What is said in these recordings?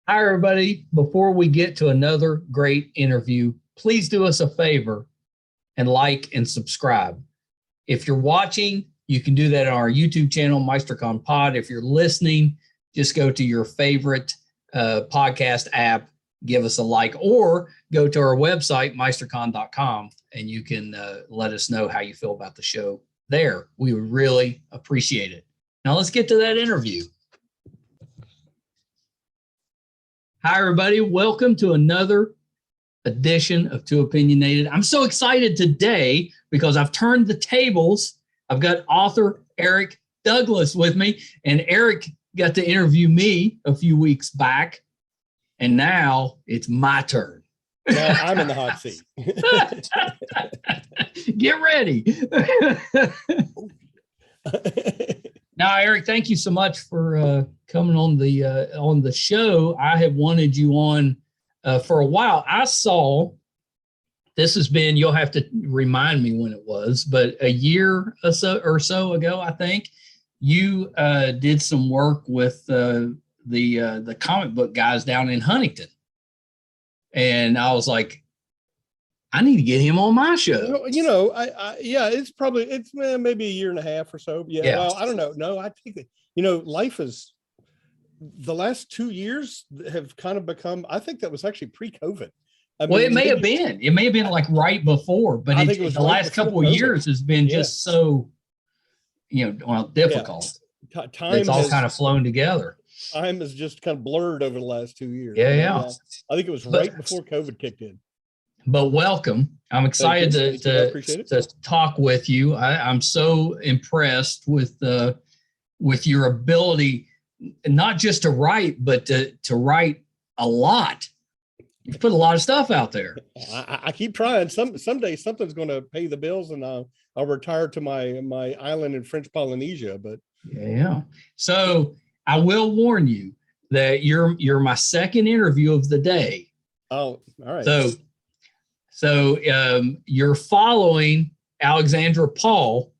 Hi, everybody. Before we get to another great interview, please do us a favor and like and subscribe. If you're watching, you can do that on our YouTube channel, MeisterCon Pod. If you're listening, just go to your favorite podcast app, give us a like, or go to our website, meistercon.com, and you can let us know how you feel about the show there. We would really appreciate it. Now let's get to that interview. Hi, everybody. Welcome to another edition of Too Opinionated. I'm so excited today because I've turned the tables. I've got author Eric Douglas with me, and Eric got to interview me a few weeks back, and now it's my turn. Now I'm in the hot seat. Get ready. Now, Eric, thank you so much for coming on the show. I have wanted you on for a while. I saw this has been, you'll have to remind me when it was, but a year or so ago, I think you did some work with the comic book guys down in Huntington, and I was like, I need to get him on my show. It's maybe a year and a half or so. Yeah. Well, I don't know. No, I think that, life is, the last 2 years have kind of become, I think that was actually pre-COVID. It may have been like right before, but I think it was the last couple of years has been just so, difficult. Yeah. It's all kind of flown together. Time has just kind of blurred over the last 2 years. Yeah. I think it was right before COVID kicked in. But welcome. I'm excited to talk with you. I'm so impressed with your ability, not just to write, but to write a lot. You've put a lot of stuff out there. I keep trying. Someday something's going to pay the bills, and I'll retire to my island in French Polynesia. But yeah. So I will warn you that you're my second interview of the day. Oh, all right. So you're following Alexandra Paul,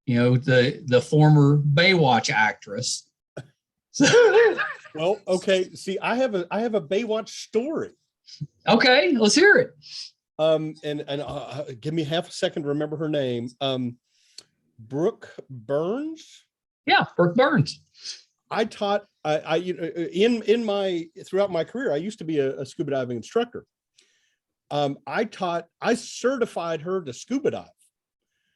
the former Baywatch actress. Well, okay. See, I have a Baywatch story. Okay, let's hear it. Give me half a second to remember her name. Brooke Burns. Yeah, Brooke Burns. I taught. Throughout my career, I used to be a scuba diving instructor. I certified her to scuba dive.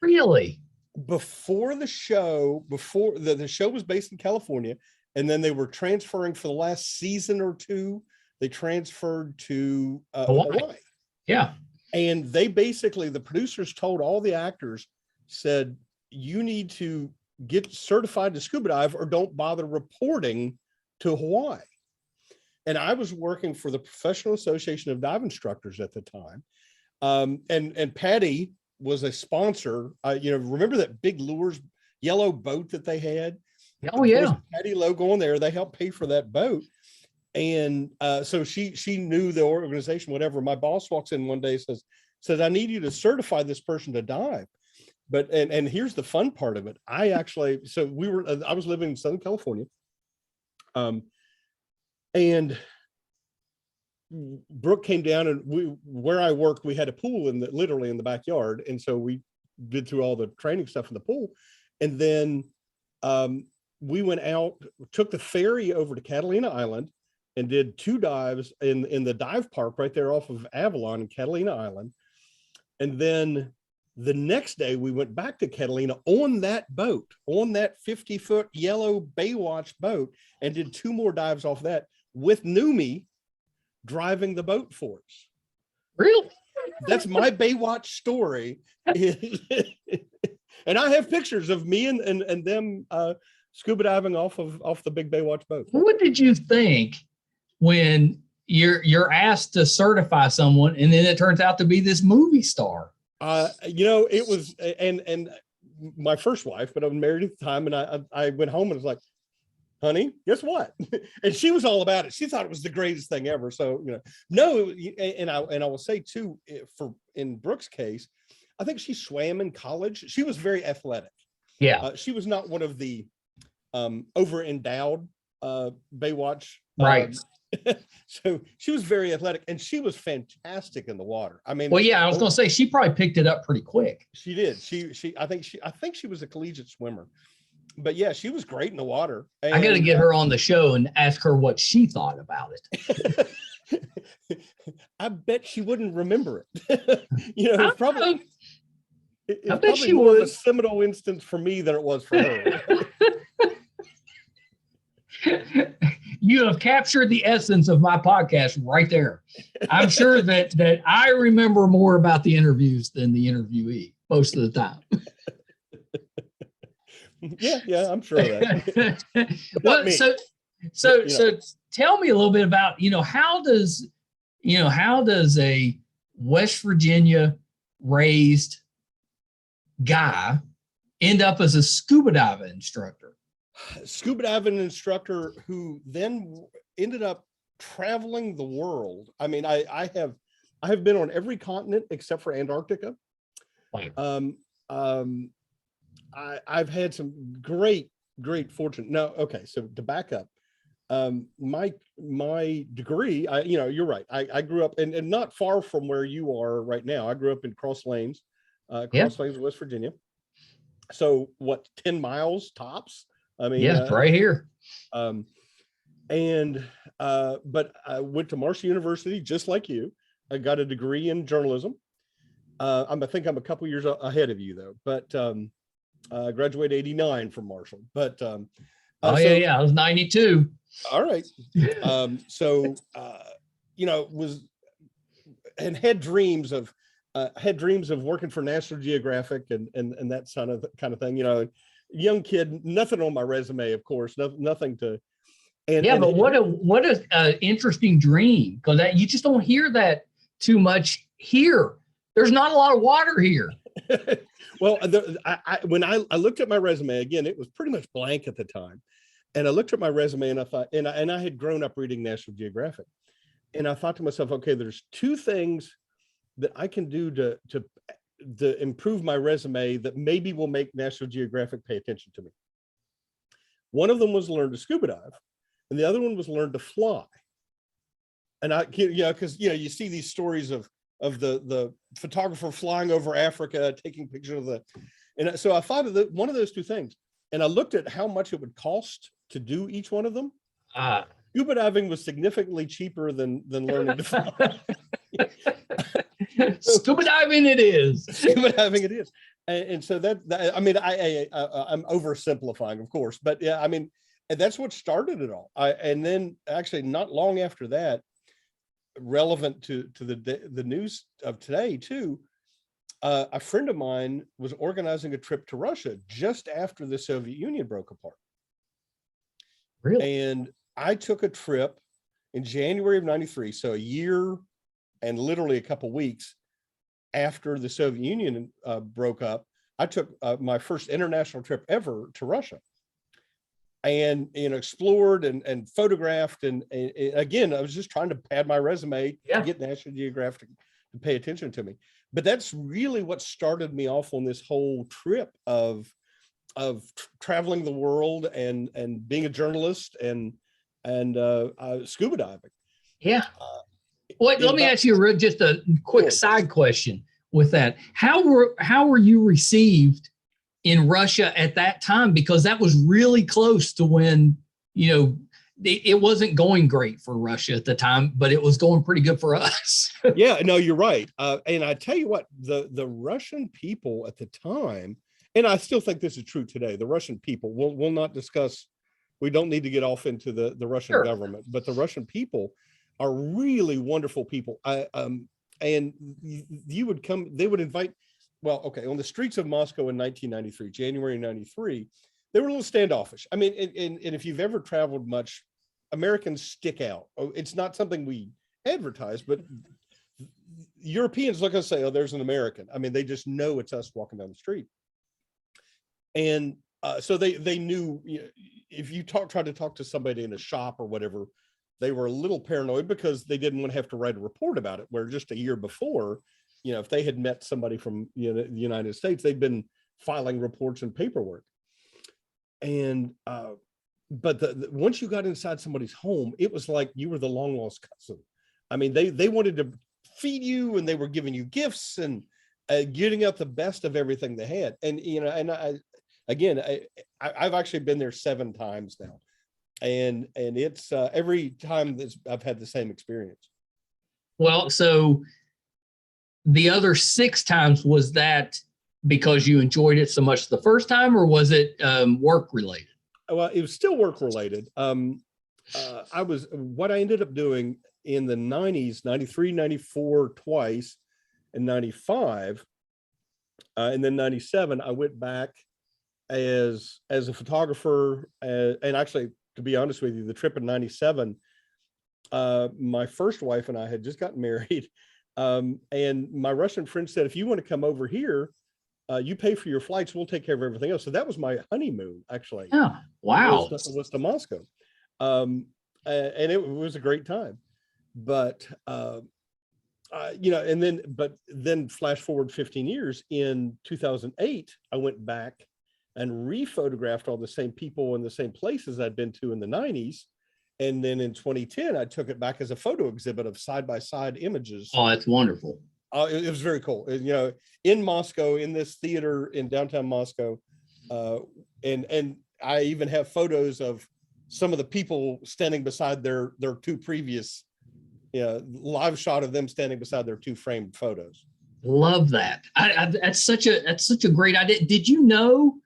Really? Before the show, the show was based in California, and then they were transferring for the last season or two. They transferred to Hawaii. Yeah. And they basically, the producers told all the actors, said, you need to get certified to scuba dive or don't bother reporting to Hawaii. And I was working for the Professional Association of Dive Instructors at the time. And PADI was a sponsor. Remember that big Lures yellow boat that they had? Oh, yeah. PADI logo on there. They helped pay for that boat. And so she knew the organization, whatever. My boss walks in one day, says, I need you to certify this person to dive. But, and here's the fun part of it. I was living in Southern California. And Brooke came down, and where I worked, we had a pool literally in the backyard. And so we did through all the training stuff in the pool. And then we went out, took the ferry over to Catalina Island and did 2 dives in the dive park right there off of Avalon and Catalina Island. And then the next day we went back to Catalina on that boat, on that 50-foot yellow Baywatch boat, and did 2 more dives off that with Numi driving the boat for us. Really? That's my Baywatch story. And I have pictures of me and them scuba diving off the big Baywatch boat. What did you think when you're asked to certify someone, and then it turns out to be this movie star? It was, and my first wife, but I was married at the time, and I went home and was like, honey, guess what? And she was all about it. She thought it was the greatest thing ever. So, and I will say too, in Brooke's case, I think she swam in college. She was very athletic. Yeah. She was not one of the over endowed Baywatch. Right. So she was very athletic, and she was fantastic in the water. I mean, well, yeah, I was going to say she probably picked it up pretty quick. She did. I think she was a collegiate swimmer, but yeah, she was great in the water. And, I got to get her on the show and ask her what she thought about it. I bet she wouldn't remember it. It's probably. I bet she would. A seminal instance for me than it was for her. You have captured the essence of my podcast right there. I'm sure that I remember more about the interviews than the interviewee most of the time. Yeah, I'm sure of that. Well, so tell me a little bit about, how does a West Virginia raised guy end up as a scuba diving instructor? Scuba diving instructor who then ended up traveling the world. I mean, I have been on every continent except for Antarctica. Wow. I've had some great fortune. No, okay. So to back up, my degree, you're right. I grew up and not far from where you are right now. I grew up in Cross Lanes, West Virginia. So what, 10 miles tops? I mean, right here. But I went to Marshall University just like you. I got a degree in journalism. I think I'm a couple years ahead of you though, but I graduated '89 from Marshall. But I was 92. All right. Had dreams of working for National Geographic and that kind of thing. Young kid, nothing on my resume, of course, nothing to. But what a interesting dream, because you just don't hear that too much here. There's not a lot of water here. Well, when I looked at my resume again, it was pretty much blank at the time, and I looked at my resume and I thought, and I had grown up reading National Geographic, and I thought to myself, okay, there's two things that I can do to improve my resume that maybe will make National Geographic pay attention to me. One of them was learn to scuba dive, and the other one was learn to fly. And because you see these stories of the photographer flying over Africa, taking pictures of and so I thought of one of those two things, and I looked at how much it would cost to do each one of them. Scuba diving was significantly cheaper than learning to fly. Scuba diving it is. Scuba diving it is. And so I'm oversimplifying, of course, but yeah, I mean, and that's what started it all. And then actually not long after that, relevant to the news of today too, a friend of mine was organizing a trip to Russia just after the Soviet Union broke apart. Really? And I took a trip in January of '93, so a year and literally a couple of weeks after the Soviet Union broke up. I took my first international trip ever to Russia, and explored and photographed, and again, I was just trying to pad my resume to get National Geographic to pay attention to me. But that's really what started me off on this whole trip of traveling the world and being a journalist and scuba diving. Yeah. Let me ask you just a quick side question with that. How were you received in Russia at that time? Because that was really close to when, it wasn't going great for Russia at the time, but it was going pretty good for us. Yeah, no, you're right. And I tell you what, the Russian people at the time, and I still think this is true today, the Russian people, we'll not discuss, we don't need to get off into the Russian government, but the Russian people are really wonderful people. And they would invite, on the streets of Moscow in 1993, January 93, they were a little standoffish. I mean, and if you've ever traveled much, Americans stick out. It's not something we advertise, but Europeans look at us and say, oh, there's an American. I mean, they just know it's us walking down the street. And so they knew, if you tried to talk to somebody in a shop or whatever, they were a little paranoid because they didn't want to have to write a report about it, where just a year before, if they had met somebody from the United States, they'd been filing reports and paperwork. And but once you got inside somebody's home, it was like you were the long lost cousin. I mean, they wanted to feed you, and they were giving you gifts and getting out the best of everything they had. And I've actually been there 7 times now, and it's every time I've had the same experience. Well, so the other 6 times, was that because you enjoyed it so much the first time, or was it work related? Well, it was still work related. What I ended up doing in the 90s, 93, 94 twice, and 95, and then 97, I went back as a photographer. And actually, to be honest with you, the trip in 97, my first wife and I had just gotten married. And my Russian friend said, if you want to come over here, you pay for your flights, we'll take care of everything else. So that was my honeymoon, actually. Oh, wow. Was to Moscow. And it was a great time. But, but then flash forward 15 years, in 2008, I went back and re-photographed all the same people in the same places I'd been to in the 90s. And then in 2010, I took it back as a photo exhibit of side-by-side images. Oh, that's wonderful. It was very cool. In Moscow, in this theater in downtown Moscow. And I even have photos of some of the people standing beside their 2 previous, live shot of them standing beside their 2 framed photos. Love that. That's such a great idea. Did you know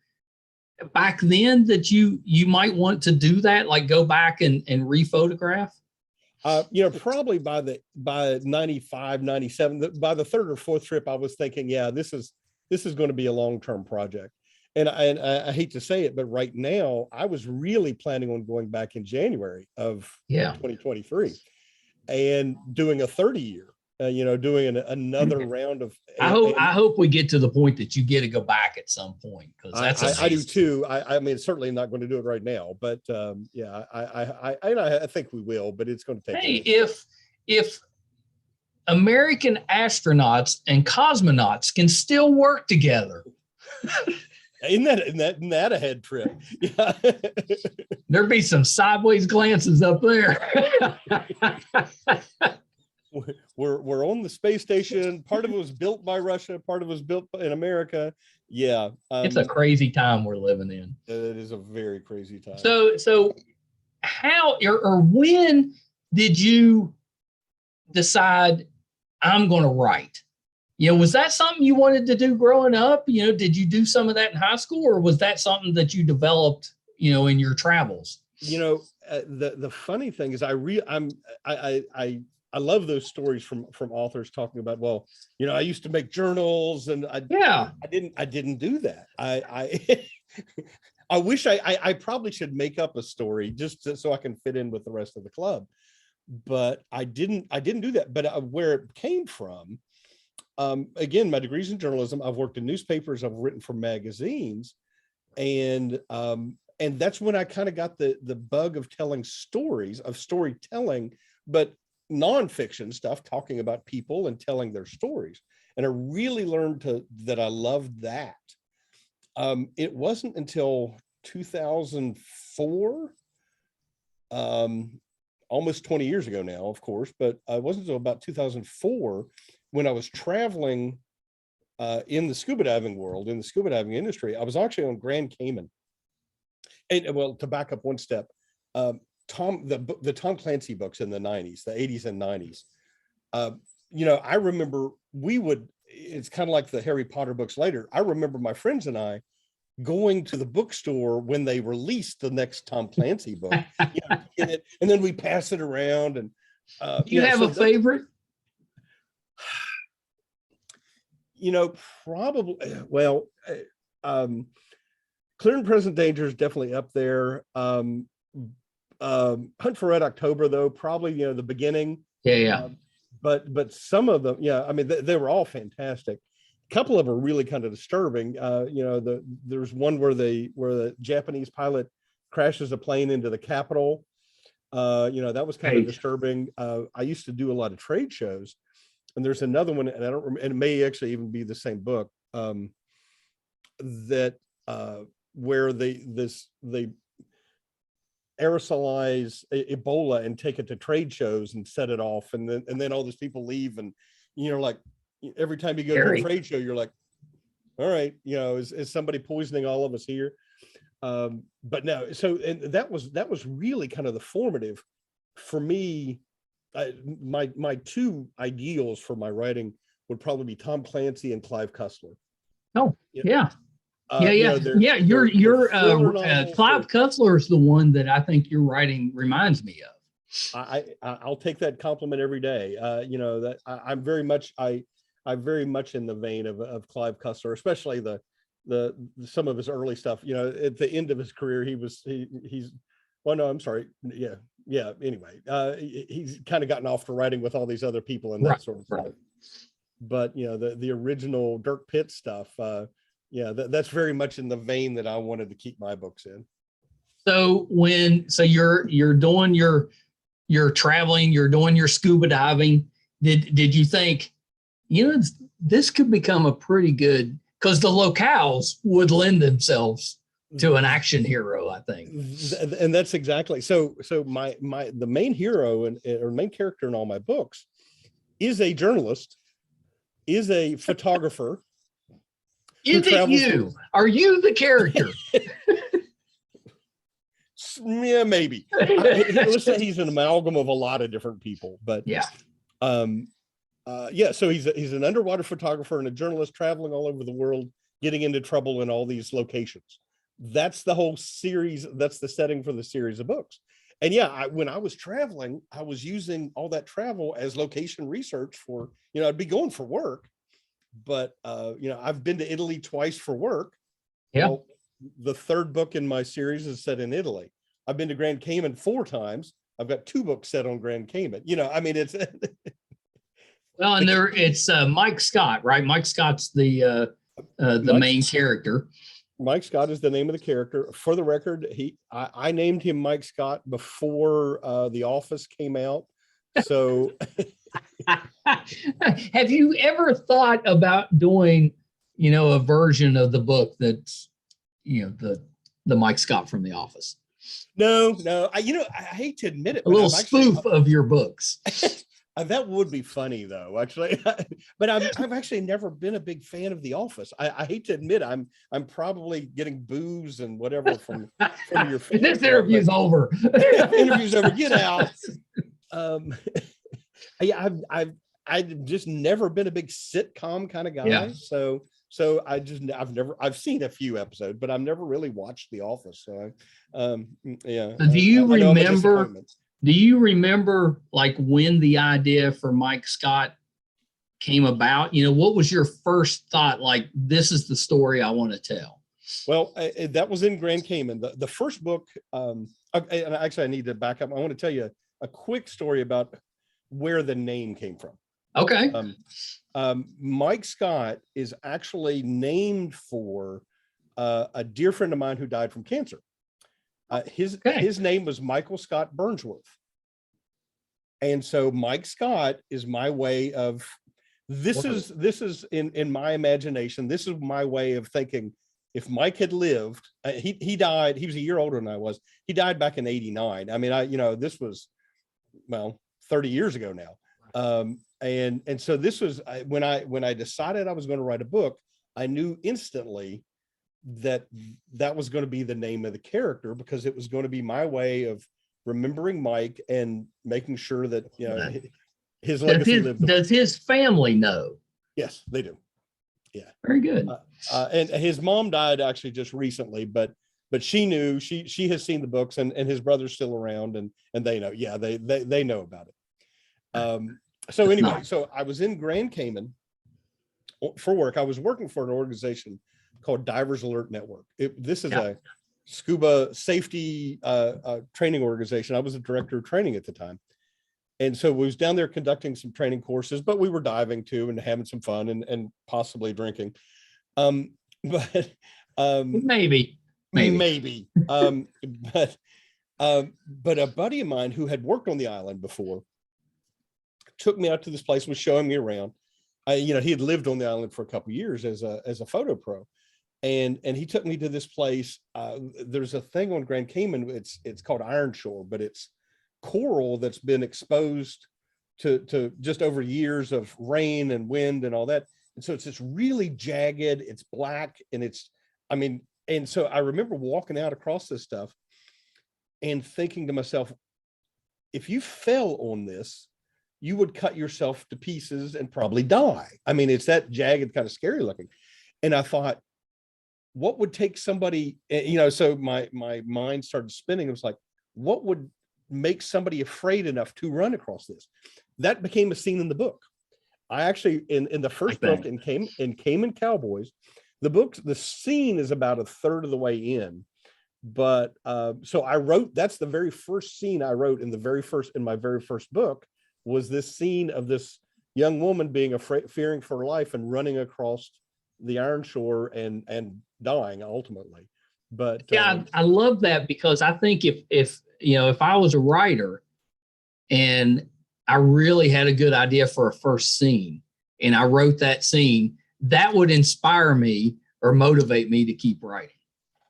back then that you might want to do that, like go back and re-photograph? Probably by 95, 97, by the 3rd or 4th trip, I was thinking, yeah, this is going to be a long-term project. And I hate to say it, but right now I was really planning on going back in January of 2023 and doing a 30-year, doing another round of. I hope we get to the point that you get to go back at some point, because that's I do too. I mean, certainly not going to do it right now, but I think we will. But it's going to take. Hey, if American astronauts and cosmonauts can still work together. Isn't that a head trip? Yeah. There'd be some sideways glances up there. We're on the space station. Part of it was built by Russia. Part of it was built in America. Yeah. It's a crazy time we're living in. It is a very crazy time. So how or when did you decide I'm going to write? Was that something you wanted to do growing up? Did you do some of that in high school, or was that something that you developed, in your travels? The funny thing is, I love those stories from authors talking about, well, I used to make journals, and I didn't do that. I wish I probably should make up a story just so I can fit in with the rest of the club, but I didn't do that. But where it came from, again, my degree's in journalism. I've worked in newspapers. I've written for magazines, and that's when I kind of got the bug of telling stories, of storytelling, but nonfiction stuff, talking about people and telling their stories. And I really learned that I loved that. It wasn't until 2004, almost 20 years ago now, of course, but it wasn't until about 2004 when I was traveling in the scuba diving world, in the scuba diving industry. I was actually on Grand Cayman. And well, to back up one step, the Tom Clancy books in the 90s, the 80s and 90s. I remember it's kind of like the Harry Potter books later. I remember my friends and I going to the bookstore when they released the next Tom Clancy book, and then we pass it around. And do you have a favorite? Probably, well, Clear and Present Danger is definitely up there. Hunt for Red October, though, probably, the beginning. Yeah. But some of them, I mean, they were all fantastic. A couple of them are really kind of disturbing. There's one where the Japanese pilot crashes a plane into the Capitol. That was kind of disturbing. I used to do a lot of trade shows, and there's another one, and I don't remember, and it may actually even be the same book, where they aerosolize Ebola and take it to trade shows and set it off, and then all these people leave, and like every time you go to a trade show, you're like, all right, is somebody poisoning all of us here? But no, so and that was really kind of the formative for me. My two ideals for my writing would probably be Tom Clancy and Clive Cussler. Oh, yeah. Your Clive Cussler is the one that I think your writing reminds me of. I'll take that compliment every day. That I'm very much in the vein of Clive Cussler, especially the some of his early stuff. At the end of his career, he's well, no, I'm sorry. Yeah. Anyway, he's kind of gotten off to writing with all these other people and that sort of stuff. But the original Dirk Pitt stuff, that's very much in the vein that I wanted to keep my books in. So you're doing your traveling, you're doing your scuba diving. Did you think, this could become a pretty good, because the locales would lend themselves to an action hero, I think. And that's exactly so the main hero or main character in all my books is a journalist, is a photographer. Is it you? Are you the character? Yeah, maybe. Let's say he's an amalgam of a lot of different people, but so he's an underwater photographer and a journalist traveling all over the world, getting into trouble in all these locations. That's the whole series. That's the setting for the series of books. And when I was traveling, I was using all that travel as location research for, I'd be going for work, but I've been to Italy twice for work. Yeah. Well, the third book in my series is set in Italy. I've been to Grand Cayman 4 times. I've got 2 books set on Grand Cayman. It's well, and it's Mike Scott, right? Mike Scott's the main character. Mike Scott is the name of the character. For the record, I named him Mike Scott before The Office came out. So have you ever thought about doing, a version of the book that's, the Mike Scott from The Office? No. I hate to admit it. A little spoof of your books. That would be funny though, actually. But I've actually never been a big fan of The Office. I hate to admit I'm probably getting booze and whatever from your fans. This interview's over. Interview's over. Get out. I've just never been a big sitcom kind of guy. Yeah. So I've seen a few episodes, but I've never really watched The Office. So Do you remember like when the idea for Mike Scott came about? What was your first thought? Like, this is the story I want to tell. Well, that was in Grand Cayman. The first book, and actually I need to back up. I want to tell you a quick story about where the name came from. Okay. Mike Scott is actually named for a dear friend of mine who died from cancer. His name was Michael Scott Burnsworth. And so Mike Scott is my way of, this is in my imagination, this is my way of thinking. If Mike had lived, he died, he was a year older than I was. He died back in 89. I mean, this was, 30 years ago now. And so this was, when I decided I was going to write a book, I knew instantly that was going to be the name of the character, because it was going to be my way of remembering Mike and making sure that his legacy lived. Does his family know? Yes, they do. Yeah, very good. And his mom died actually just recently, but she knew. She has seen the books, and his brother's still around, and they know. Yeah, they know about it. So anyway, so I was in Grand Cayman for work. I was working for an organization called Divers Alert Network. This is a scuba safety training organization. I was a director of training at the time. And so we was down there conducting some training courses, but we were diving too and having some fun and possibly drinking. But maybe. But a buddy of mine who had worked on the island before took me out to this place, was showing me around. He had lived on the island for a couple of years as a photo pro. And he took me to this place. There's a thing on Grand Cayman. It's called Iron Shore, but it's coral that's been exposed to just over years of rain and wind and all that. And so it's just really jagged, it's black, and and so I remember walking out across this stuff and thinking to myself, if you fell on this, you would cut yourself to pieces and probably die. I mean, it's that jagged, kind of scary looking. And I thought, what would take somebody, so my mind started spinning. It was like, what would make somebody afraid enough to run across this? That became a scene in the book. I actually, in the first book, in Cayman Cowboys, the scene is about a third of the way in. But so I wrote, that's the very first scene I wrote in my very first book, was this scene of this young woman being afraid, fearing for her life, and running across the Iron Shore and dying ultimately. But yeah, I love that, because I think if I was a writer and I really had a good idea for a first scene and I wrote that scene, that would inspire me or motivate me to keep writing.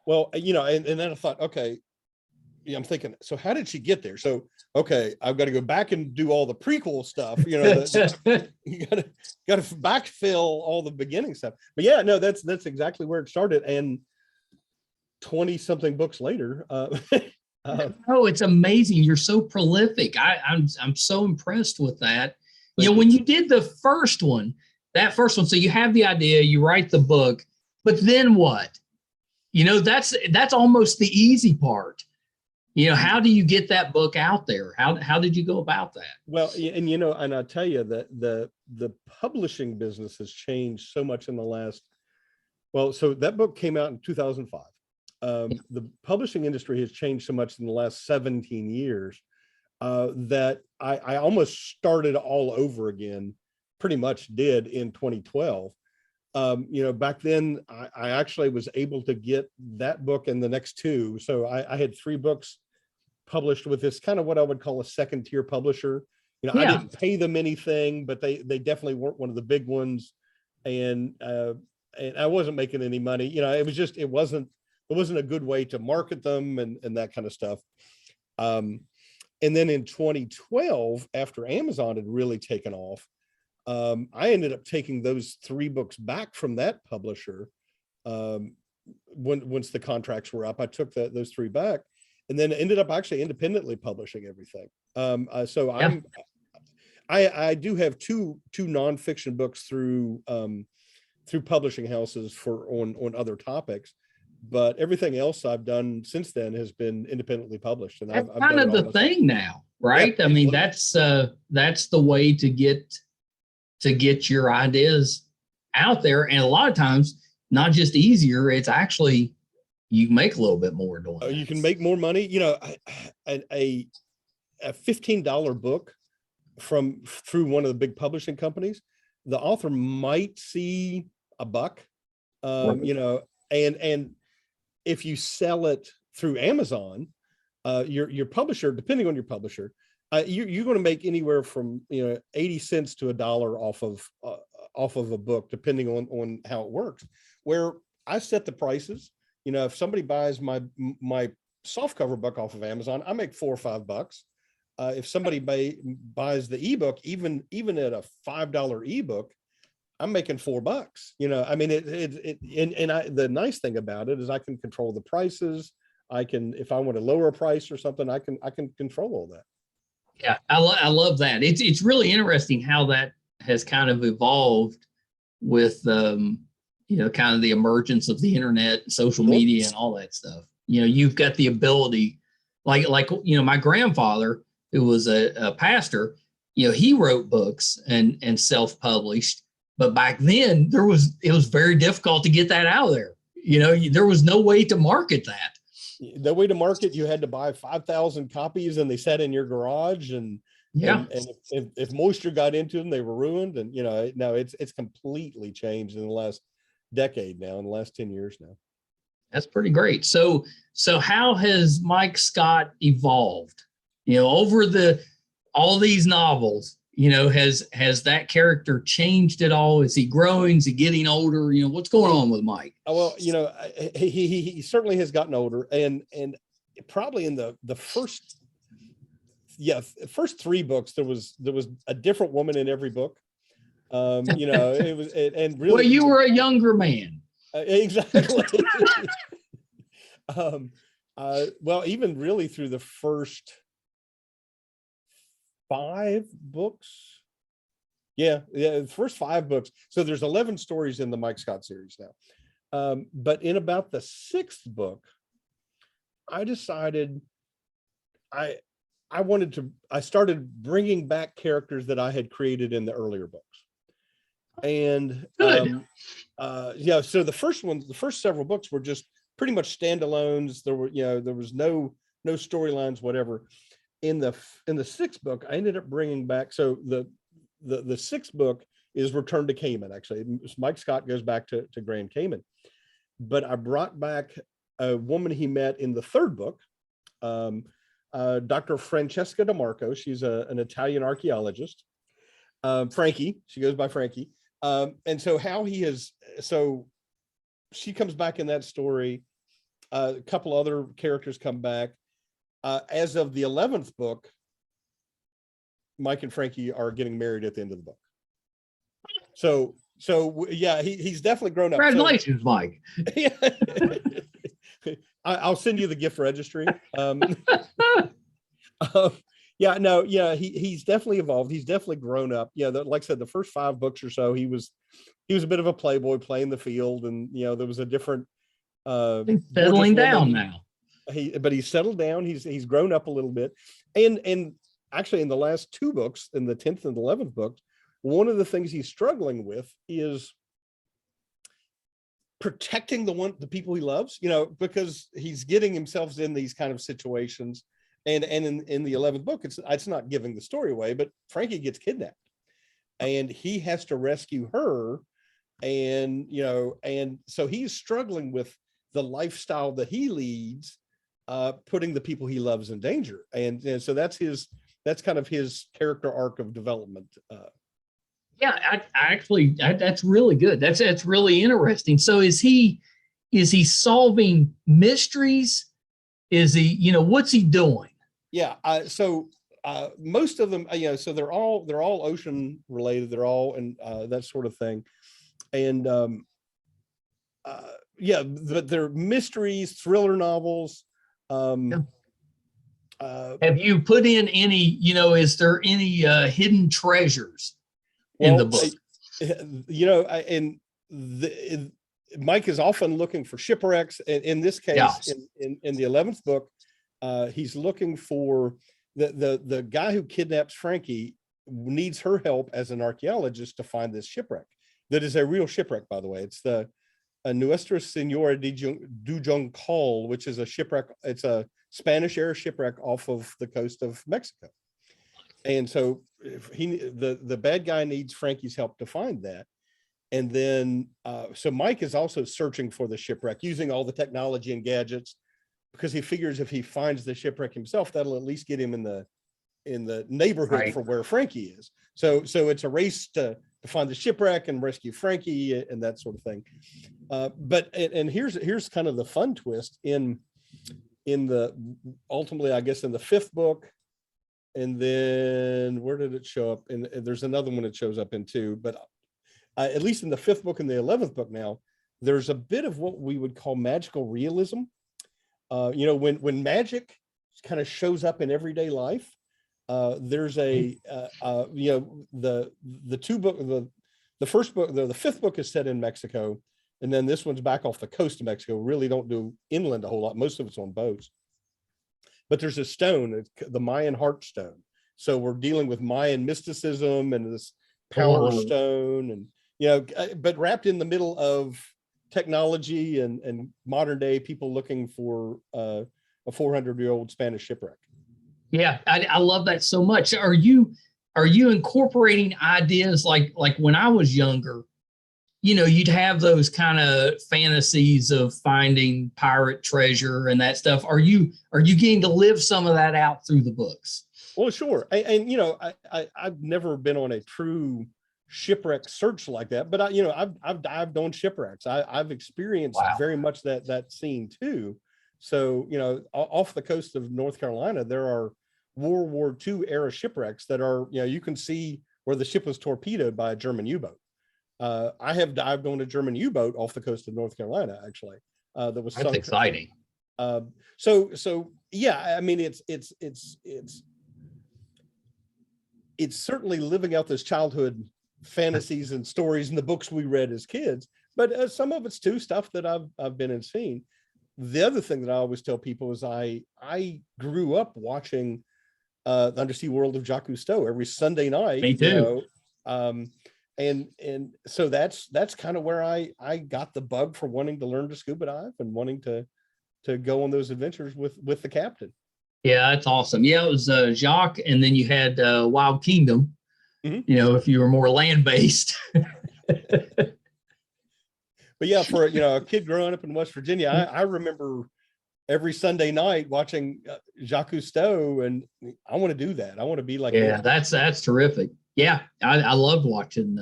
Well, and then I thought, okay, I'm thinking, so how did she get there? So, okay, I've got to go back and do all the prequel stuff, you got to backfill all the beginning stuff. But yeah, no, that's exactly where it started. And 20 something books later, oh, it's amazing. You're so prolific. I'm so impressed with that. When you did the first one, so you have the idea, you write the book, but then what? That's almost the easy part. How do you get that book out there? How did you go about that? Well, and I'll tell you that the publishing business has changed so much in the last, so that book came out in 2005. The publishing industry has changed so much in the last 17 years that I almost started all over again, pretty much did in 2012. Back then I actually was able to get that book and the next two. So I had 3 books published with this kind of what I would call a second tier publisher. I didn't pay them anything, but they definitely weren't one of the big ones. And I wasn't making any money. It wasn't a good way to market them and that kind of stuff. And then in 2012, after Amazon had really taken off, I ended up taking those 3 books back from that publisher. Once the contracts were up, I took those 3 back, and then ended up actually independently publishing everything. I do have two nonfiction books through publishing houses on other topics, but everything else I've done since then has been independently published. And that's I've kind done of the thing now, right? Yeah, I mean, that's the way to get your ideas out there. And a lot of times, not just easier, it's actually, you make a little bit more doing that. You can make more money. A $15 book through one of the big publishing companies, the author might see $1, right. And if you sell it through Amazon, your publisher, depending on your publisher, you're going to make anywhere from 80 cents to $1 off of a book, depending on how it works. Where I set the prices, if somebody buys my softcover book off of Amazon, I make $4 or $5. If somebody buys the ebook, even at a $5 ebook, I'm making $4. The nice thing about it is I can control the prices. I can, if I want to lower a price or something, I can control all that. Yeah, I love that. It's really interesting how that has kind of evolved with kind of the emergence of the internet, social media, and all that stuff. You've got the ability, like my grandfather, who was a pastor, he wrote books and self-published. But back then it was very difficult to get that out of there. There was no way to market that. The way to market, you had to buy 5,000 copies and they sat in your garage, and if moisture got into them, they were ruined. And now it's completely changed in the last decade now, in the last 10 years now. That's pretty great. So how has Mike Scott evolved? Over all these novels, has that character changed at all? Is he growing? Is he getting older? What's going on with Mike? Well, he certainly has gotten older, and probably in the first three books, there was a different woman in every book. It was, and really, well, you were a younger man. Exactly. Well, even really through the first 5 books. Yeah, the first 5 books. So there's 11 stories in the Mike Scott series now. But in about the 6th book, I decided I started bringing back characters that I had created in the earlier books. And so the first several books were just pretty much standalones. There was no storylines, whatever. In the 6th book, I ended up bringing back. So the 6th book is Return to Cayman. Actually, Mike Scott goes back to Grand Cayman, but I brought back a woman he met in the 3rd book, Dr. Francesca DeMarco. She's an Italian archaeologist. Frankie, she goes by Frankie. And so she comes back in that story. A couple other characters come back. As of the 11th book, Mike and Frankie are getting married at the end of the book. So yeah, he's definitely grown up. Congratulations, Mike. I'll send you the gift registry. He's definitely evolved. He's definitely grown up. Yeah, like I said, the first 5 books or so, he was a bit of a playboy playing the field, and there was a different. He's settling down now. But he's settled down. He's grown up a little bit, and actually in the last 2 books, in the 10th and 11th book, one of the things he's struggling with is protecting the people he loves. Because he's getting himself in these kind of situations, and in the 11th book, it's not giving the story away, but Frankie gets kidnapped, and he has to rescue her, and so he's struggling with the lifestyle that he leads, putting the people he loves in danger, and so that's kind of his character arc of development. That's really good. That's really interesting. So is he solving mysteries? Is he, what's he doing? Yeah. So most of them, so they're all ocean related. They're all in that sort of thing, and but they're mysteries, thriller novels. Have you put in any, is there any hidden treasures in the book? Mike is often looking for shipwrecks. In this case, in the 11th book, he's looking for the guy who kidnaps Frankie needs her help as an archaeologist to find this shipwreck. That is a real shipwreck, by the way. It's the Nuestra Senora de Juncal, which is a shipwreck. It's a Spanish era shipwreck off of the coast of Mexico. And so the bad guy needs Frankie's help to find that. And then so Mike is also searching for the shipwreck using all the technology and gadgets, because he figures if he finds the shipwreck himself, that'll at least get him in the neighborhood for where Frankie is. So it's a race to find the shipwreck and rescue Frankie and that sort of thing. But here's kind of the fun twist in the ultimately, I guess, in the 5th book, and then where did it show up? And there's another one it shows up in too, but at least in the 5th book and the 11th book now, there's a bit of what we would call magical realism. When magic kind of shows up in everyday life, there's the 2 book, the first book, the 5th book is set in Mexico, and then this one's back off the coast of Mexico. Really don't do inland a whole lot. Most of it's on boats. But there's a stone, the Mayan heart stone. So we're dealing with Mayan mysticism and this power stone, and but wrapped in the middle of technology and modern day people looking for a 400-year-old Spanish shipwreck. Yeah, I love that so much. Are you incorporating ideas like when I was younger? You'd have those kind of fantasies of finding pirate treasure and that stuff. Are you getting to live some of that out through the books? Well, sure. And you know, I've never been on a true shipwreck search like that, but I've dived on shipwrecks. I've experienced Wow. very much that scene too. So, you know, off the coast of North Carolina, there are World War II era shipwrecks that are, you know, you can see where the ship was torpedoed by a German U-boat. I have dived on a German U-boat off the coast of North Carolina, actually, that was That's sunk. exciting. So yeah, I mean, it's certainly living out those childhood fantasies and stories in the books we read as kids, but some of it's too stuff that I've been and seen. The other thing that I always tell people is I grew up watching the Undersea World of Jacques Cousteau every Sunday night. Me too. You know, and so that's kind of where I got the bug for wanting to learn to scuba dive and wanting to go on those adventures with the captain. Yeah, that's awesome. Yeah, it was Jacques, and then you had Wild Kingdom. Mm-hmm. You know, if you were more land-based. But yeah, for a kid growing up in West Virginia, I remember every Sunday night watching Jacques Cousteau, and I want to do that. I want to be like Yeah, him. that's terrific. Yeah, I loved watching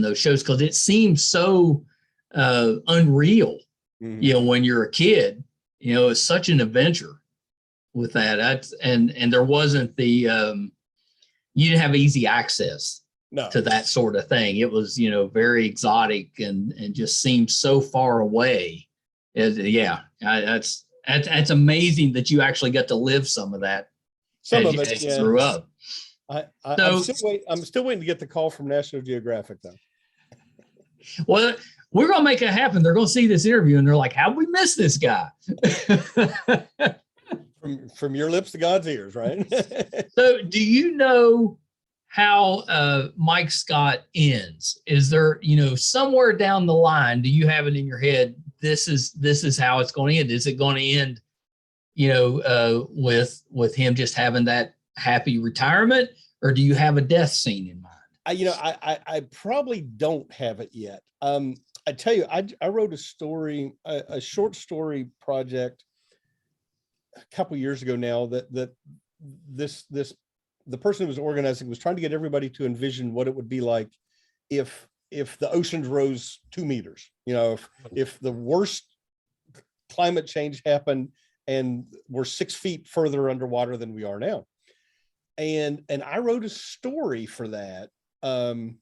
those shows because it seems so unreal. Mm-hmm. You know, when you're a kid, you know, it's such an adventure with that. That's and there wasn't the you didn't have easy access to that sort of thing. It was, you know, very exotic and just seemed so far away. That's amazing that you actually got to live some of that. Some of as it, you yeah. grew up. I'm still waiting to get the call from National Geographic, though. Well, we're going to make it happen. They're going to see this interview and they're like, how we miss this guy? from your lips to God's ears, right? So do you know how Mike Scott ends? Is there, you know, somewhere down the line, do you have it in your head? This is how it's going to end. Is it going to end, you know, with him just having that happy retirement, or do you have a death scene in mind? I probably don't have it yet. I tell you, I wrote a story, a short story project a couple years ago now that the person who was organizing was trying to get everybody to envision what it would be like if the oceans rose 2 meters, you know, if the worst climate change happened and we're 6 feet further underwater than we are now. And I wrote a story for that. And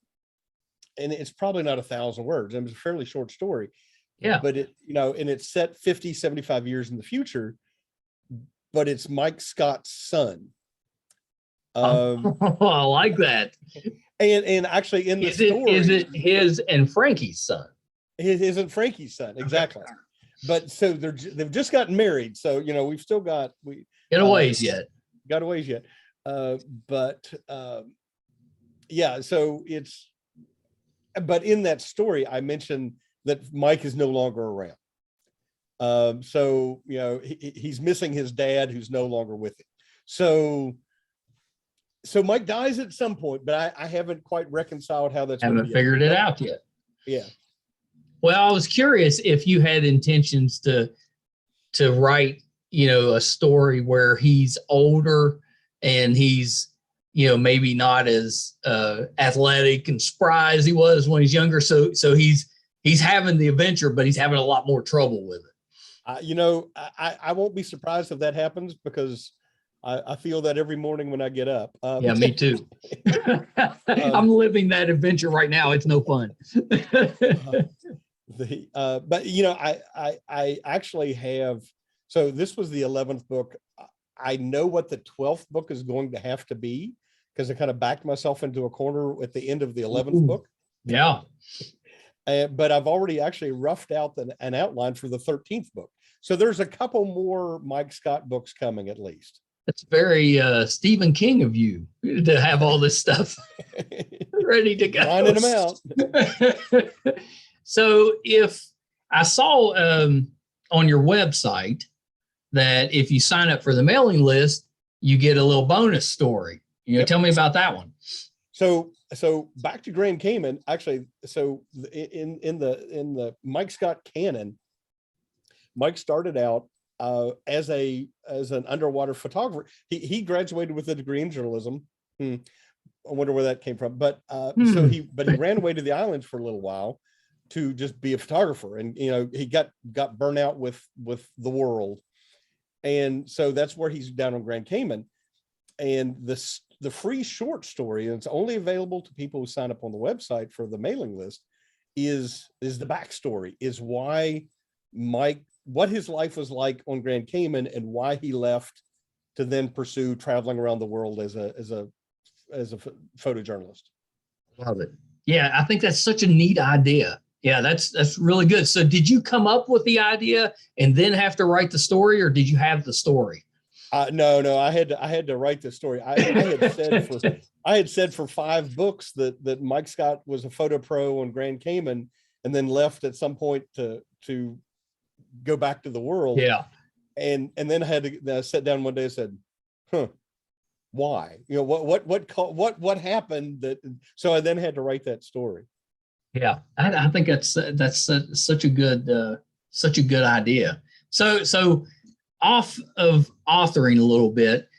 it's probably not 1,000 words. It was a fairly short story. Yeah. But it, you know, and it's set 50, 75 years in the future, but it's Mike Scott's son. I like that. And actually in the story, is it his and Frankie's son? It isn't Frankie's son, exactly. Okay. But so they've just gotten married, so you know we've still got got a ways yet. Got a ways yet, yeah. So it's, but in that story, I mentioned that Mike is no longer around. So you know he's missing his dad, who's no longer with him. So Mike dies at some point, but I haven't quite reconciled how that's. Haven't figured it out yet. Yeah. Well, I was curious if you had intentions to write, you know, a story where he's older and he's, you know, maybe not as athletic and spry as he was when he's younger. So he's having the adventure, but he's having a lot more trouble with it. You know, I won't be surprised if that happens because I feel that every morning when I get up. Yeah, me too. I'm living that adventure right now. It's no fun. But you know, I actually have. So this was the 11th book. I know what the 12th book is going to have to be because I kind of backed myself into a corner at the end of the 11th book. Yeah. But I've already actually roughed out an outline for the 13th book. So there's a couple more Mike Scott books coming at least. It's very Stephen King of you to have all this stuff ready to go. Lining them out. So if I saw on your website that if you sign up for the mailing list, you get a little bonus story. You know, Tell me about that one. So back to Grand Cayman, actually. So in the Mike Scott canon, Mike started out as an underwater photographer. He graduated with a degree in journalism. I wonder where that came from. But so he ran away to the islands for a little while to just be a photographer, and he got burnt out with the world, and so that's where he's down on Grand Cayman. And the free short story, and it's only available to people who sign up on the website for the mailing list, is the backstory, is why Mike, what his life was like on Grand Cayman, and why he left to then pursue traveling around the world as a photojournalist. Love it. Yeah, I think that's such a neat idea. Yeah, that's really good. So did you come up with the idea and then have to write the story, or did you have the story? No, I had to write the story. I had said for 5 books that Mike Scott was a photo pro on Grand Cayman, and then left at some point to go back to the world. Yeah. And then I had to sit down one day and said, why? What happened that? So I then had to write that story. Yeah, I think that's such a good idea. So off of authoring a little bit,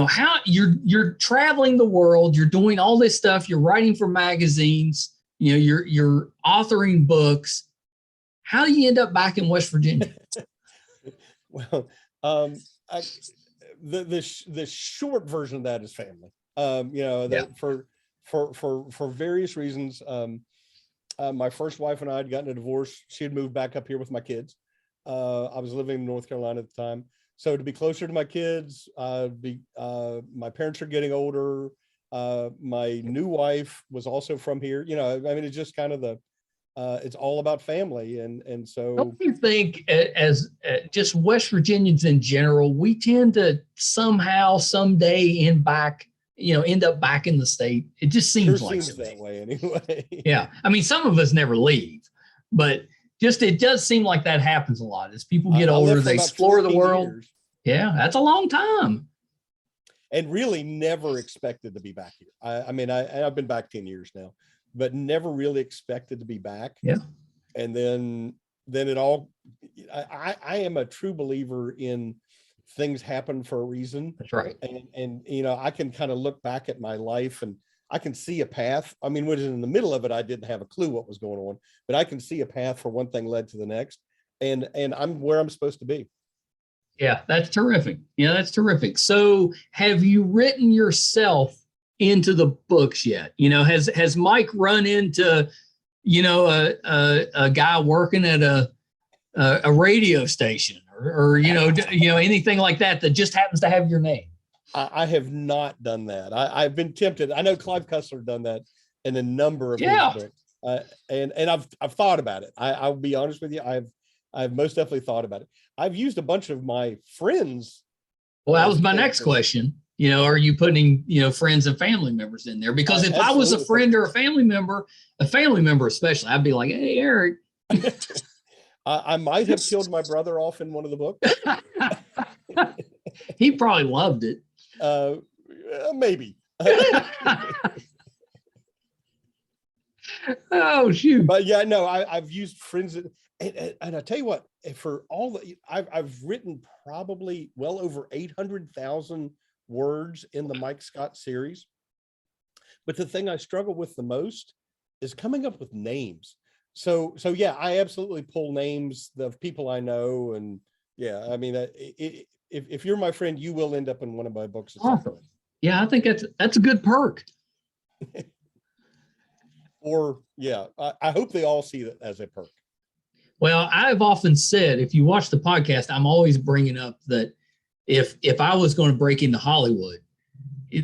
how you're traveling the world, you're doing all this stuff, you're writing for magazines, you're authoring books. How do you end up back in West Virginia? Well, the short version of that is family. For various reasons. My first wife and I had gotten a divorce. She had moved back up here with my kids. I was living in North Carolina at the time. So to be closer to my kids, my parents are getting older. My new wife was also from here. It's just kind of it's all about family. And so. Don't you think, as just West Virginians in general, we tend to somehow, someday end up back in the state? It just seems that way anyway. Yeah. I mean, some of us never leave, but it does seem like that happens a lot. As people get older, they explore the world. Years. Yeah, that's a long time. And really never expected to be back here. I've been back 10 years now, but never really expected to be back. Yeah. And then it all, I am a true believer in things happen for a reason. That's right. And I can kind of look back at my life and I can see a path. I mean, when in the middle of it, I didn't have a clue what was going on, but I can see a path for one thing led to the next, and I'm where I'm supposed to be. Yeah, that's terrific. Yeah, that's terrific. So have you written yourself into the books yet? Has Mike run into, a guy working at a radio station or anything like that just happens to have your name? I have not done that. I've been tempted. I know Clive Cussler done that in a number of his books. And I've thought about it. I'll be honest with you. I've most definitely thought about it. I've used a bunch of my friends. Well, that was my next question. Are you putting, friends and family members in there? Because if I was a friend or a family member especially, I'd be like, hey, Eric. I might have killed my brother off in one of the books. He probably loved it. Maybe. Oh, shoot. But yeah, no, I've used friends. And I tell you what, for all I've written probably well over 800,000 words in the Mike Scott series. But the thing I struggle with the most is coming up with names. So yeah, I absolutely pull names of people I know. And yeah, I mean, if you're my friend, you will end up in one of my books. Awesome. Yeah, I think that's a good perk. Or yeah, I hope they all see that as a perk. Well, I've often said, if you watch the podcast, I'm always bringing up that if I was going to break into Hollywood,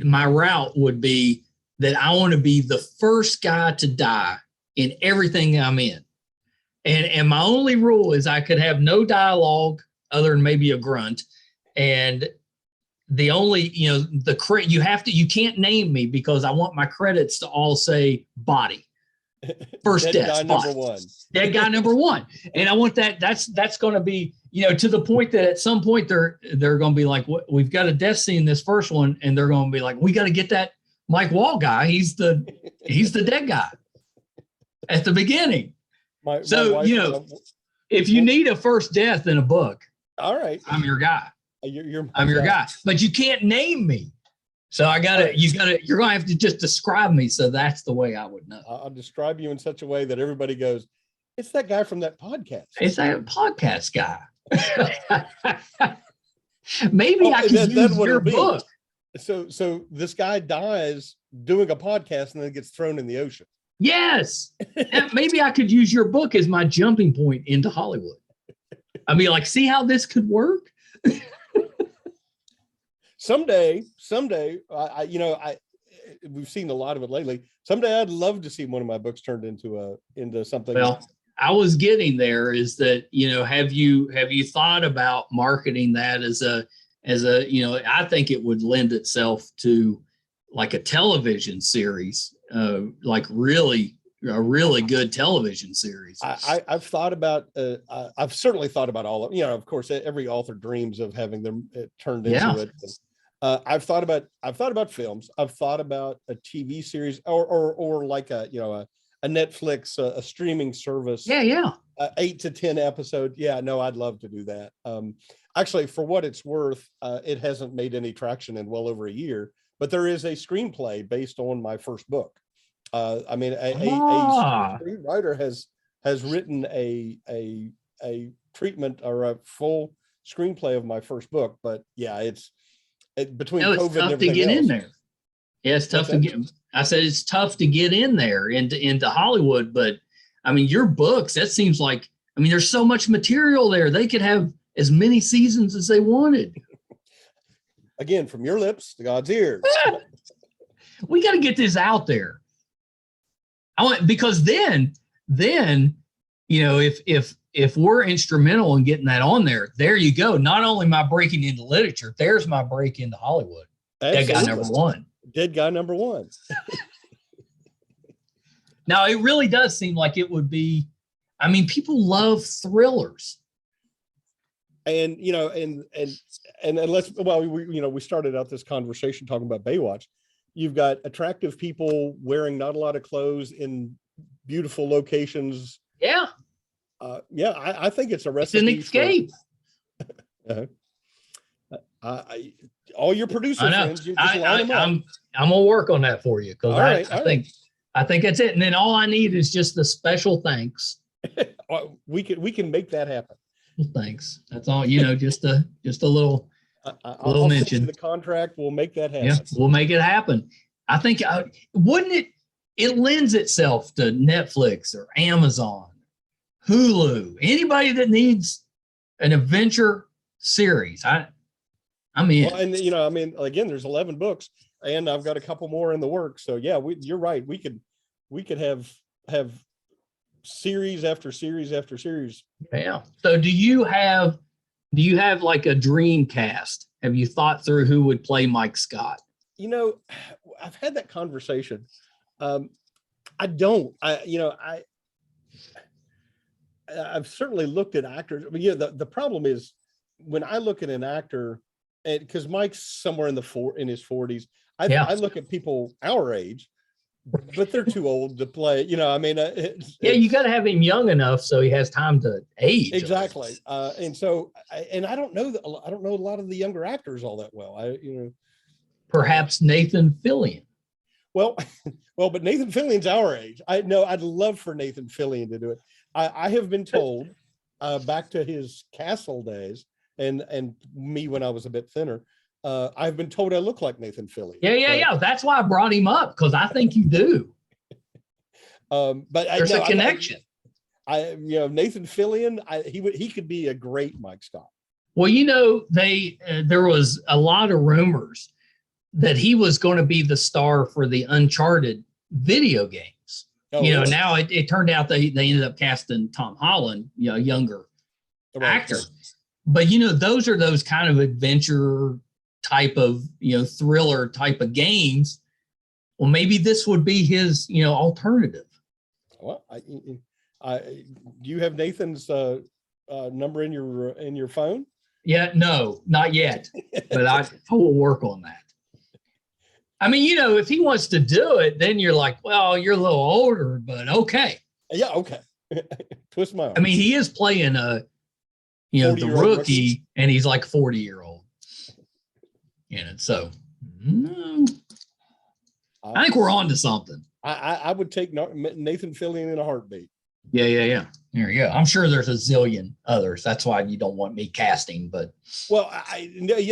my route would be that I want to be the first guy to die in everything I'm in. And my only rule is I could have no dialogue other than maybe a grunt. And the only, you can't name me because I want my credits to all say body. First death, dead guy number one. And I want that's going to be, to the point that at some point they're going to be like, we've got a death scene in this first one. And they're going to be like, we got to get that Mike Wall guy. He's the dead guy at the beginning. If you need a first death in a book, All right. I'm your guy. I'm your guy. But you can't name me. So you're going to have to just describe me. So that's the way I would know. I'll describe you in such a way that everybody goes, it's that guy from that podcast. It's that podcast guy. Maybe I could use your book. So this guy dies doing a podcast and then gets thrown in the ocean. Yes. Maybe I could use your book as my jumping point into Hollywood. I mean, like, see how this could work? Someday, we've seen a lot of it lately. Someday I'd love to see one of my books turned into something. Well, I was getting there is that, have you thought about marketing that as a, I think it would lend itself to like a television series, like really a really good television series. I've thought about, I've certainly thought about all of, of course, every author dreams of having them turned into it. I've thought about films. I've thought about a TV series or like a Netflix, a streaming service. 8 to 10 episode. Yeah, no, I'd love to do that. Actually, for what it's worth, it hasn't made any traction in well over a year, but there is a screenplay based on my first book. A screenwriter has written a treatment or a full screenplay of my first book. But yeah, it's between COVID it's tough and everything to get else. in there. Yeah, it's tough to get. I said it's tough to get in there into Hollywood, but I mean, your books. That seems like. I mean, there's so much material there. They could have as many seasons as they wanted. Again, from your lips to God's ears. We got to get this out there. Because then if we're instrumental in getting that on there you go. Not only my breaking into literature, there's my break into Hollywood. Absolutely. Dead guy number one. Dead guy number one. Now it really does seem like it would be. I mean, people love thrillers. And we started out this conversation talking about Baywatch. You've got attractive people wearing not a lot of clothes in beautiful locations. Yeah. I think it's a recipe. It's an escape. All your producer friends, you just line them up. I'm gonna work on that for you because I think that's it. And then all I need is just the special thanks. We can make that happen. Thanks. That's all. Just a little. I'll mention the contract. We'll make that happen. Yeah, we'll make it happen. I think wouldn't it? It lends itself to Netflix or Amazon, Hulu. Anybody that needs an adventure series, I'm in. Well, again, there's 11 books, and I've got a couple more in the works. So yeah, you're right. We could have series after series after series. Yeah. So do you have like a dream cast? Have you thought through who would play Mike Scott? I've had that conversation. I don't. I've certainly looked at actors. But the problem is when I look at an actor, and because Mike's somewhere in his 40s, I look at people our age, but they're too old to play. You got to have him young enough so he has time to age. Exactly. And so, I don't know a lot of the younger actors all that well. Perhaps Nathan Fillion. Well, but Nathan Fillion's our age. I'd love for Nathan Fillion to do it. I have been told back to his Castle days and me when I was a bit thinner. I've been told I look like Nathan Fillion. Yeah. That's why I brought him up, because I think you do. But there's a connection. Nathan Fillion, he could be a great Mike Scott. Well, there was a lot of rumors that he was going to be the star for the Uncharted video games. Really? Now it turned out they ended up casting Tom Holland, a younger actor. But those are those kind of adventure type of thriller type of games. Well, maybe this would be his alternative. Well, do you have Nathan's number in your phone? Yeah, no, not yet. But I will work on that. I mean, if he wants to do it, then you're like, well, you're a little older, but okay. Yeah, okay. Twist my arm. I mean, he is playing a you know, the 40-year-old rookie, and he's like 40-year-old. So no, I think we're on to something. I would take Nathan Fillion in a heartbeat. Yeah. There you go. I'm sure there's a zillion others. That's why you don't want me casting, but. Well,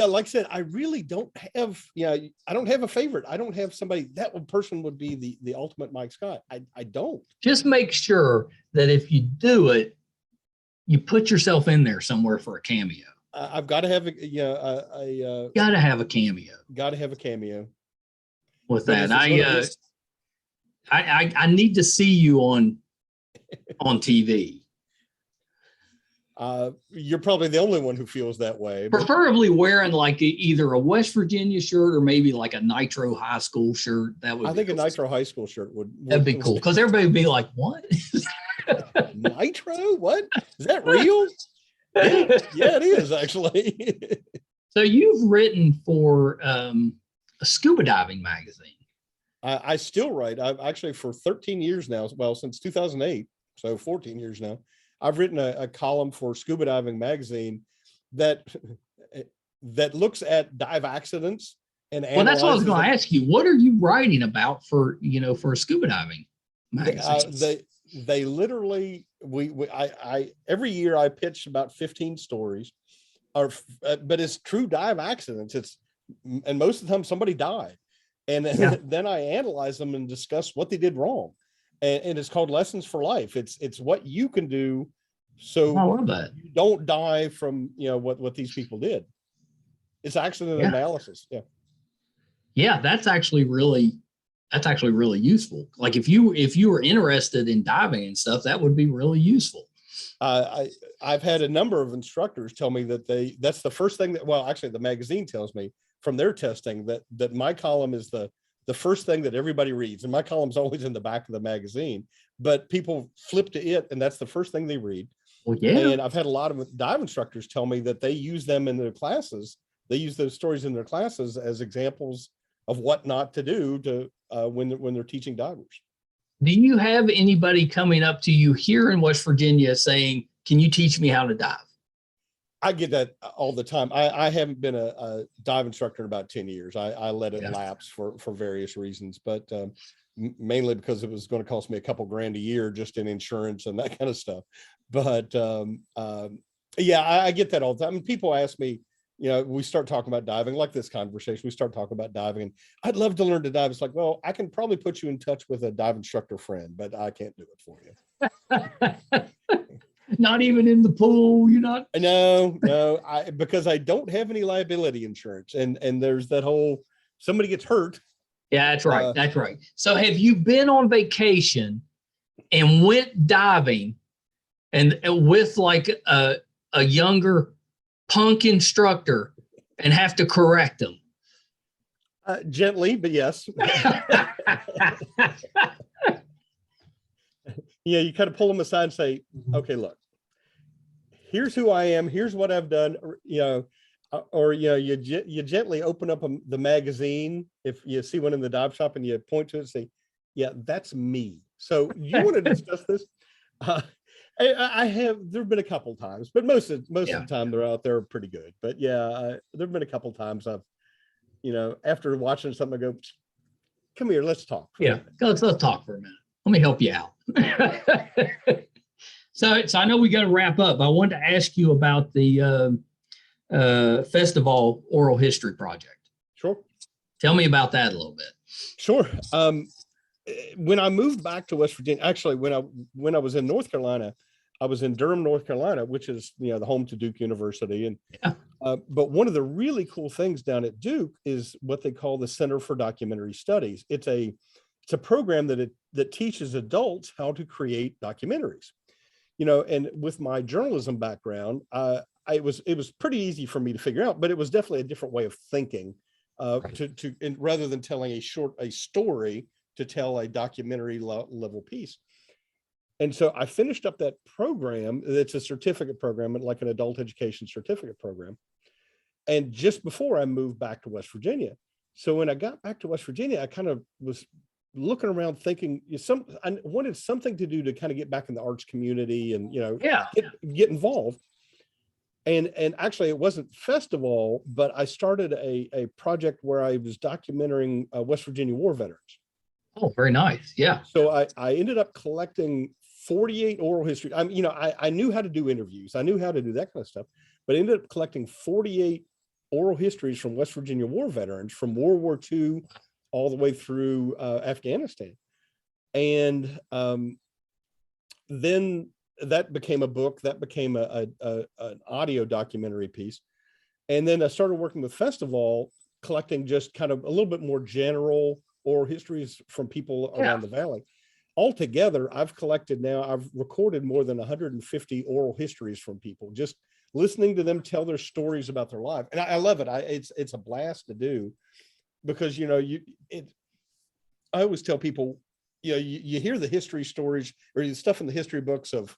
like I said, I really don't have, I don't have a favorite. I don't have somebody, that one person would be the ultimate Mike Scott. I don't. Just make sure that if you do it, you put yourself in there somewhere for a cameo. I've got to have got to have a cameo. Got to have a cameo. With that, I need to see you on TV. You're probably the only one who feels that way. Preferably wearing like either a West Virginia shirt or maybe like a Nitro High School shirt. That would. I think cool. A Nitro High School shirt would. That'd be cool because everybody would be like, "What? Nitro? What? Is that real?" Yeah, it is actually. So you've written for a Scuba Diving Magazine. I still write. I've actually for 13 years now. Well, since 2008, so 14 years now. I've written a column for Scuba Diving Magazine that looks at dive accidents and well, that's what I was going to ask you. What are you writing about for Scuba Diving Magazine? They literally I every year I pitch about 15 stories, but it's true dive accidents. And most of the time somebody died, and then I analyze them and discuss what they did wrong. And it's called Lessons for Life. It's what you can do so you don't die from what these people did. It's accident analysis. Yeah, that's actually really useful. Like if you were interested in diving and stuff, that would be really useful. I've had a number of instructors tell me that's the first thing actually the magazine tells me from their testing that my column is the first thing that everybody reads, and my column's always in the back of the magazine, but people flip to it and that's the first thing they read. Well, yeah. And I've had a lot of dive instructors tell me that they use them in their classes. They use those stories in their classes as examples of what not to do to when they're teaching divers. Do you have anybody coming up to you here in West Virginia saying, "Can you teach me how to dive?" I get that all the time. I haven't been a dive instructor in about 10 years. I let it lapse for various reasons, but mainly because it was going to cost me a couple grand a year just in insurance and that kind of stuff. But I get that all the time. And people ask me, we start talking about diving, like this conversation, we start talking about diving, and I'd love to learn to dive. It's like, well, I can probably put you in touch with a dive instructor friend, but I can't do it for you. Not even in the pool. You're not. No, because I don't have any liability insurance, and there's that whole somebody gets hurt. Yeah, that's right. That's right. So have you been on vacation and went diving and with like a younger punk instructor and have to correct them? Gently, but yes. You kind of pull them aside and say, okay, look, here's who I am. Here's what I've done. Or you gently open up the magazine if you see one in the dive shop and you point to it and say, yeah, that's me. So you want to discuss this? I have. There've been a couple times, but most of the time they're out there pretty good. But there've been a couple times I've, after watching something, I go, come here, let's talk. Let's talk for a minute. Let me help you out. So I know we got to wrap up. I wanted to ask you about the Festival Oral History Project. Sure. Tell me about that a little bit. Sure. When I moved back to West Virginia, actually, when I was in North Carolina, I was in Durham, North Carolina, which is the home to Duke University, and but one of the really cool things down at Duke is what they call the Center for Documentary Studies. It's a program that teaches adults how to create documentaries. And with my journalism background, it was pretty easy for me to figure out, but it was definitely a different way of thinking. And rather than telling a story, to tell a documentary level piece. And so I finished up that program. It's a certificate program, like an adult education certificate program. And just before I moved back to West Virginia. So when I got back to West Virginia, I kind of was looking around thinking I wanted something to do to kind of get back in the arts community and, get involved. And actually it wasn't festival, but I started a project where I was documenting West Virginia war veterans. Oh, very nice. Yeah. So I ended up collecting 48 oral history. I knew how to do interviews. I knew how to do that kind of stuff, but I ended up collecting 48 oral histories from West Virginia war veterans from World War II all the way through Afghanistan. And then that became a book, that became an audio documentary piece. And then I started working with Festival, collecting just kind of a little bit more general oral histories from people around the valley. Altogether, I've recorded more than 150 oral histories from people, just listening to them tell their stories about their life. And I love it. It's a blast to do, because, I always tell people, you hear the history stories or the stuff in the history books of,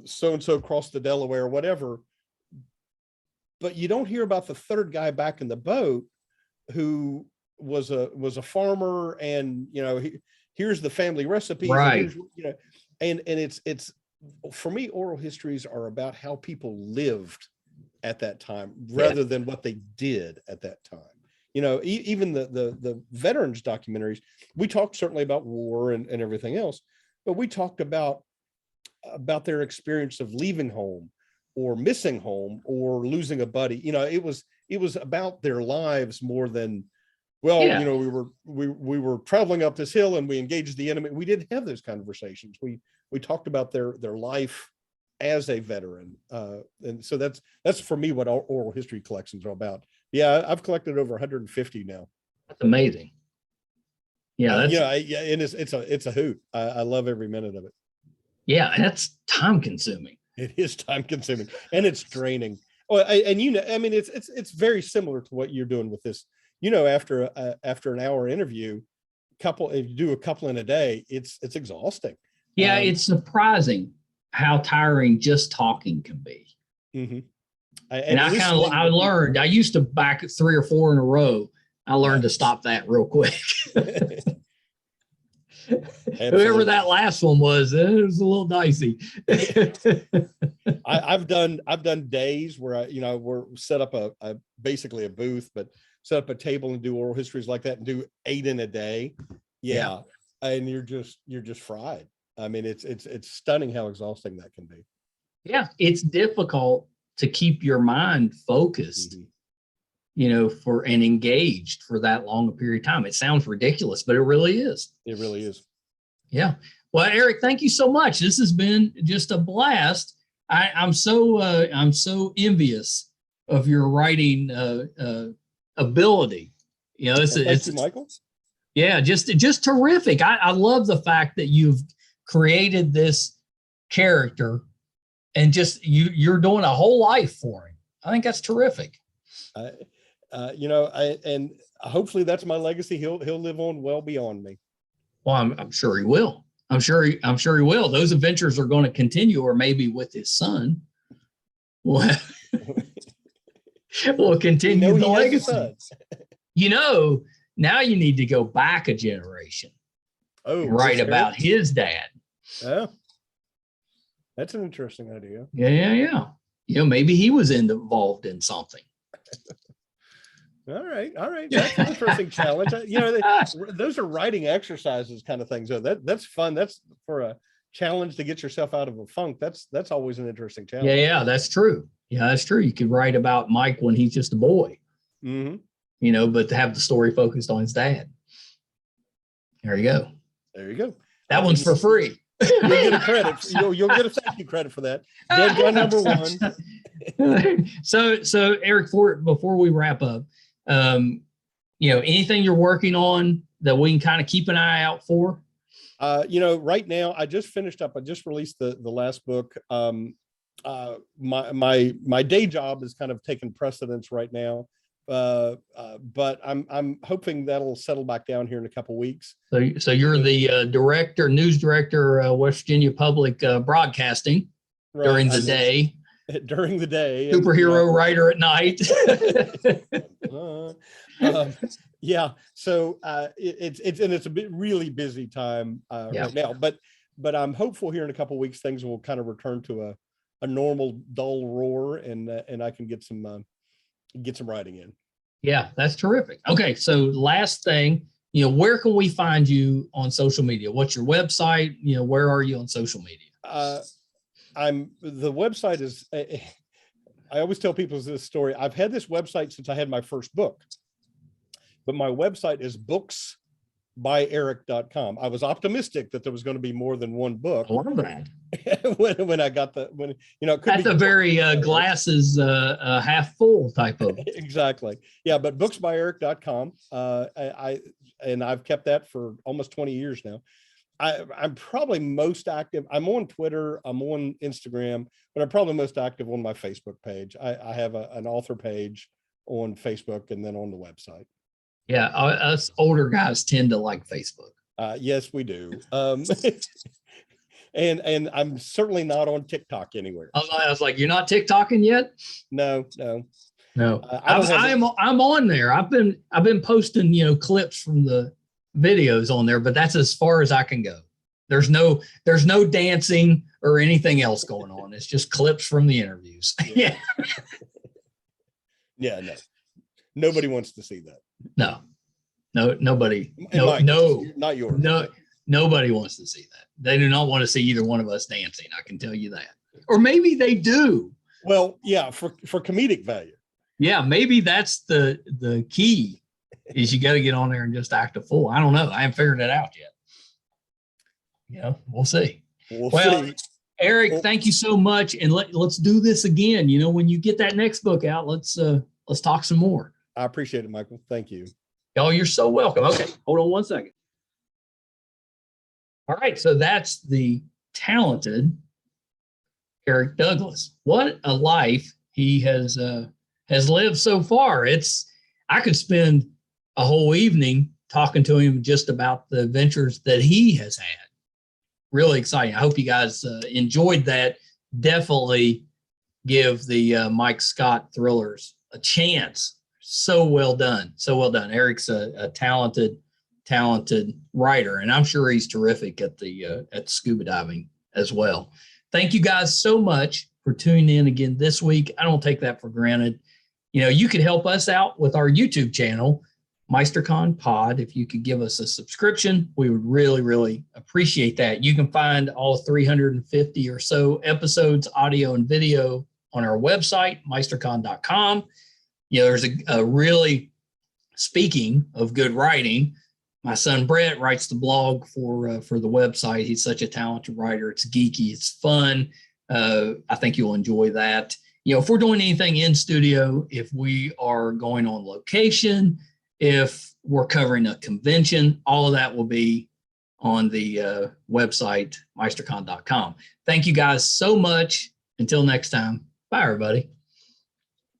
so-and-so crossed the Delaware or whatever, but you don't hear about the third guy back in the boat who was a farmer, and, here's the family recipes. Right. And it's for me, oral histories are about how people lived at that time rather than what they did at that time. Even the veterans documentaries, we talked certainly about war and everything else, but we talked about their experience of leaving home or missing home or losing a buddy. It was about their lives more than, we were traveling up this hill and we engaged the enemy. We didn't have those conversations. We talked about their life as a veteran. And so that's for me what oral history collections are about. Yeah, I've collected over 150 now. That's amazing. Yeah, and it's a hoot. I love every minute of it. Yeah, and that's time consuming. It is time consuming and it's draining. Oh, it's very similar to what you're doing with this. After an hour interview, if you do a couple in a day, it's exhausting. Yeah, it's surprising how tiring just talking can be. Mm-hmm. I learned, I used to back 3 or 4 in a row. I learned to stop that real quick. Whoever that last one was, it was a little dicey. I've done days where we're set up basically a booth, but set up a table and do oral histories like that and do 8 in a day. Yeah. And you're just fried. I mean, it's stunning how exhausting that can be. Yeah, it's difficult to keep your mind focused, and engaged for that long a period of time. It sounds ridiculous, but it really is. It really is. Yeah. Well, Eric, thank you so much. This has been just a blast. I'm so envious of your writing ability. Thank you, Michael. Yeah, just terrific. I love the fact that you've created this character and just you're doing a whole life for him. I think that's terrific. And hopefully that's my legacy. He'll live on well beyond me. Well, I'm sure he will. I'm sure he will. Those adventures are going to continue, or maybe with his son. We'll continue the legacy. Now you need to go back a generation. And write about his dad. Yeah. That's an interesting idea. Yeah. Maybe he was involved in something. All right. That's an interesting challenge. Those are writing exercises kind of things. So that's fun. That's for a challenge to get yourself out of a funk. That's always an interesting challenge. Yeah, that's true. Yeah, that's true. You could write about Mike when he's just a boy. Mm-hmm. But to have the story focused on his dad. There you go. That one's for free. You'll get a credit. You'll get a thank you credit for that. Dead guy number 1. So Eric, before we wrap up, anything you're working on that we can kind of keep an eye out for? Right now I just finished up. I just released the last book. My day job is kind of taking precedence right now. But I'm hoping that'll settle back down here in a couple of weeks. So you're the news director, West Virginia Public Broadcasting, right, during the day. During the day, superhero writer at night. Yeah. So it's a really busy time right now. But I'm hopeful here in a couple of weeks things will kind of return to a normal dull roar, and I can get some writing in. Yeah, that's terrific. Okay, so last thing, where can we find you on social media? What's your website? Where are you on social media? The website is, I always tell people this story. I've had this website since I had my first book, but my website is booksbyeric.com. I was optimistic that there was going to be more than one book. I love that. when I got it could That's be a very glasses half full type of. Exactly. Yeah, but booksbyeric.com. I've kept that for almost 20 years now. I'm probably most active. I'm on Twitter, I'm on Instagram, but I'm probably most active on my Facebook page. I have an author page on Facebook and then on the website. Yeah, us older guys tend to like Facebook. Yes, we do. And I'm certainly not on TikTok anywhere. I was like, you're not TikToking yet? No. I'm on there. I've been posting, clips from the videos on there, but that's as far as I can go. There's no dancing or anything else going on. It's just clips from the interviews. Yeah. Yeah, no. Nobody wants to see that. No, nobody. Mike, not yours. No, nobody wants to see that. They do not want to see either one of us dancing. I can tell you that. Or maybe they do. Well, yeah, for comedic value. Yeah, maybe that's the key is you got to get on there and just act a fool. I don't know. I haven't figured it out yet. We'll see. We'll see. Eric, thank you so much. And let's do this again. When you get that next book out, let's talk some more. I appreciate it, Michael. Thank you. Oh, you're so welcome. Okay, hold on one second. All right, so that's the talented Eric Douglas. What a life he has lived so far. I could spend a whole evening talking to him just about the adventures that he has had. Really exciting. I hope you guys enjoyed that. Definitely give the Mike Scott thrillers a chance. So well done. So well done. Eric's a talented writer, and I'm sure he's terrific at scuba diving as well. Thank you guys so much for tuning in again this week. I don't take that for granted. You could help us out with our YouTube channel, MeisterCon Pod. If you could give us a subscription, we would really, really appreciate that. You can find all 350 or so episodes, audio and video, on our website, meistercon.com. There's a really, speaking of good writing, my son Brett writes the blog for the website. He's such a talented writer. It's geeky. It's fun. I think you'll enjoy that. If we're doing anything in studio, if we are going on location, if we're covering a convention, all of that will be on the website, meistercon.com. Thank you guys so much. Until next time. Bye, everybody.